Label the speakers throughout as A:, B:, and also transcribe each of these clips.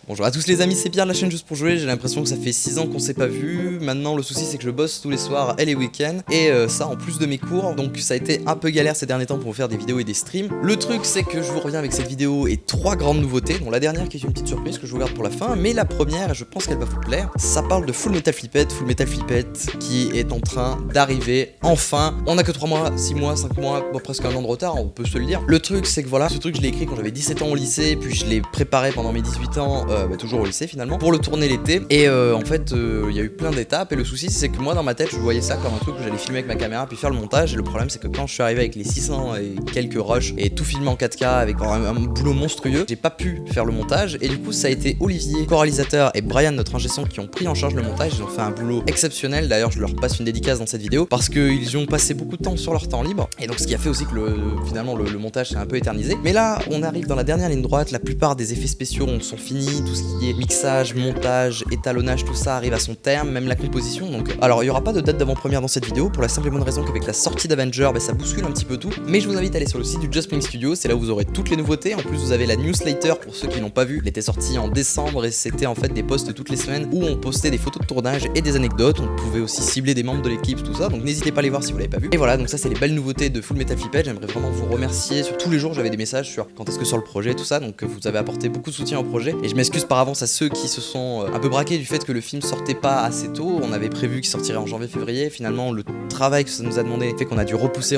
A: Bonjour à tous les amis, c'est Pierre de la chaîne Juste pour jouer. J'ai l'impression que ça fait 6 ans qu'on s'est pas vu. Maintenant le souci c'est que je bosse tous les soirs et les week-ends. Et ça en plus de mes cours. Donc ça a été un peu galère ces derniers temps pour vous faire des vidéos et des streams. Le truc c'est que je vous reviens avec cette vidéo et 3 grandes nouveautés. Dont la dernière qui est une petite surprise que je vous garde pour la fin. Mais la première, je pense qu'elle va vous plaire. Ça parle de Full Metal Flippette. Full Metal Flippette qui est en train d'arriver enfin. On a que 3 mois, 6 mois, 5 mois, bon, presque un an de retard, on peut se le dire. Le truc c'est que voilà, ce truc je l'ai écrit quand j'avais 17 ans au lycée. Puis je l'ai préparé pendant mes 18 ans, toujours au lycée finalement, pour le tourner l'été. Et en fait, il y a eu plein d'étapes. Et le souci, c'est que moi, dans ma tête, je voyais ça comme un truc que j'allais filmer avec ma caméra puis faire le montage. Et le problème, c'est que quand je suis arrivé avec les 600 et quelques rushs et tout filmé en 4K avec un boulot monstrueux, j'ai pas pu faire le montage. Et du coup, ça a été Olivier, co-réalisateur, et Brian, notre ingé son, qui ont pris en charge le montage. Ils ont fait un boulot exceptionnel. D'ailleurs, je leur passe une dédicace dans cette vidéo parce qu'ils ont passé beaucoup de temps sur leur temps libre. Et donc, ce qui a fait aussi que finalement le montage s'est un peu éternisé. Mais là, on arrive dans la dernière ligne droite. La plupart des effets spéciaux sont finis. Tout ce qui est mixage, montage, étalonnage, tout ça arrive à son terme, même la composition. Donc, alors il y aura pas de date d'avant-première dans cette vidéo pour la simple et bonne raison qu'avec la sortie d'Avenger, ça bouscule un petit peu tout. Mais je vous invite à aller sur le site du Just Playing Studio, c'est là où vous aurez toutes les nouveautés. En plus, vous avez la newsletter pour ceux qui l'ont pas vu. Elle était sortie en décembre et c'était en fait des posts toutes les semaines où on postait des photos de tournage et des anecdotes. On pouvait aussi cibler des membres de l'équipe, tout ça. Donc n'hésitez pas à les voir si vous l'avez pas vu. Et voilà, donc ça c'est les belles nouveautés de Full Metal Flippette. J'aimerais vraiment vous remercier. Sur tous les jours, j'avais des messages sur quand est-ce que sort le projet, tout ça. Donc vous avez apporté beaucoup de soutien au projet et je m'excuse par avance à ceux qui se sont un peu braqués du fait que le film sortait pas assez tôt. On avait prévu qu'il sortirait en janvier-février. Finalement, le travail que ça nous a demandé fait qu'on a dû repousser.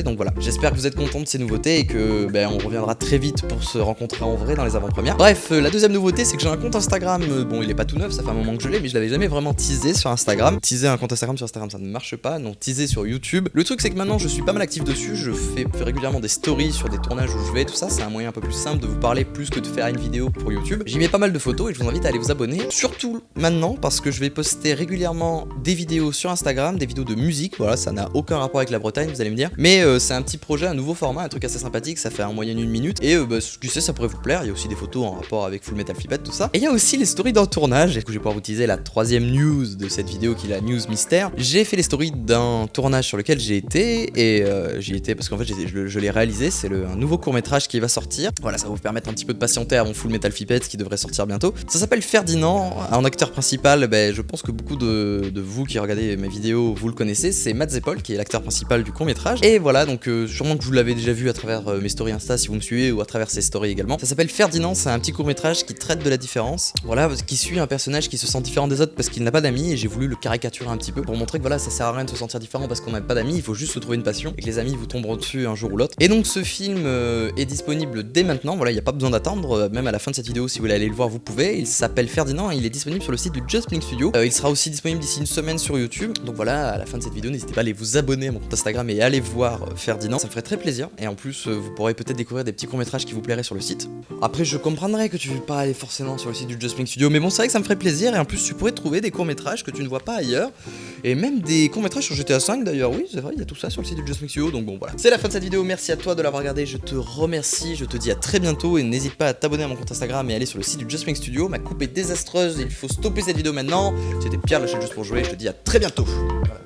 A: Donc voilà, j'espère que vous êtes contents de ces nouveautés et que on reviendra très vite pour se rencontrer en vrai dans les avant-premières. Bref, la deuxième nouveauté, c'est que j'ai un compte Instagram. Bon, il est pas tout neuf, ça fait un moment que je l'ai, mais je l'avais jamais vraiment teasé sur Instagram. Teaser un compte Instagram sur Instagram, ça ne marche pas. Non, teaser sur YouTube. Le truc, c'est que maintenant, je suis pas mal actif dessus. Je fais régulièrement des stories sur des tournages où je vais, tout ça. C'est un moyen un peu plus simple de vous parler plus que de faire une vidéo pour YouTube. J'y mets pas mal de photos et je vous invite à aller vous abonner. Surtout maintenant, parce que je vais poster régulièrement des vidéos sur Instagram, des vidéos de musique. Voilà, ça n'a aucun rapport avec la Bretagne, vous allez me dire. Mais c'est un petit projet, un nouveau format, un truc assez sympathique. Ça fait en moyenne 1 minute. Et qui sait, ça pourrait vous plaire. Il y a aussi des photos en rapport avec Full Metal Flippette, tout ça. Et il y a aussi les stories d'un tournage. Et que je vais pouvoir vous utiliser la troisième news de cette vidéo qui est la news mystère. J'ai fait les stories d'un tournage sur lequel j'ai été. Et j'y étais parce qu'en fait, je l'ai réalisé. C'est un nouveau court-métrage qui va sortir. Voilà, ça va vous permettre un petit peu de patienter avant Full Metal Flippette qui devrait sortir bientôt. Ça s'appelle Ferdinand. En acteur principal, je pense que beaucoup de vous qui regardez mes vidéos, vous le connaissez. C'est Matt Zepol qui est l'acteur principal du court-métrage. Et voilà, donc sûrement que vous l'avez déjà vu à travers mes stories Insta si vous me suivez ou à travers ses stories également. Ça s'appelle Ferdinand, c'est un petit court-métrage qui traite de la différence. Voilà, qui suit un personnage qui se sent différent des autres parce qu'il n'a pas d'amis et j'ai voulu le caricaturer un petit peu pour montrer que voilà, ça sert à rien de se sentir différent parce qu'on n'a pas d'amis, il faut juste se trouver une passion et que les amis vous tomberont dessus un jour ou l'autre. Et donc ce film est disponible dès maintenant, voilà, il n'y a pas besoin d'attendre, même à la fin de cette vidéo si vous voulez aller le voir vous pouvez. Il s'appelle Ferdinand et il est disponible sur le site du Just Playing Studio. Il sera aussi disponible d'ici une semaine sur YouTube. Donc voilà, à la fin de cette vidéo, n'hésitez pas à aller vous abonner à mon compte Instagram et aller voir Ferdinand, ça me ferait très plaisir. Et en plus, vous pourrez peut-être découvrir des petits courts-métrages qui vous plairaient sur le site. Après, je comprendrais que tu veux pas aller forcément sur le site du Just Playing Studio, mais bon, c'est vrai que ça me ferait plaisir. Et en plus, tu pourrais trouver des courts-métrages que tu ne vois pas ailleurs. Et même des courts-métrages sur GTA 5 d'ailleurs, oui, c'est vrai, il y a tout ça sur le site du Just Playing Studio. Donc bon, voilà. C'est la fin de cette vidéo, merci à toi de l'avoir regardé, je te remercie, je te dis à très bientôt. Et n'hésite pas à t'abonner à mon compte Instagram et aller sur le site du Just Playing Studio. Ma coupe est désastreuse, il faut stopper cette vidéo maintenant. C'était Pierre, la chaîne Juste pour jouer, je te dis à très bientôt. Voilà.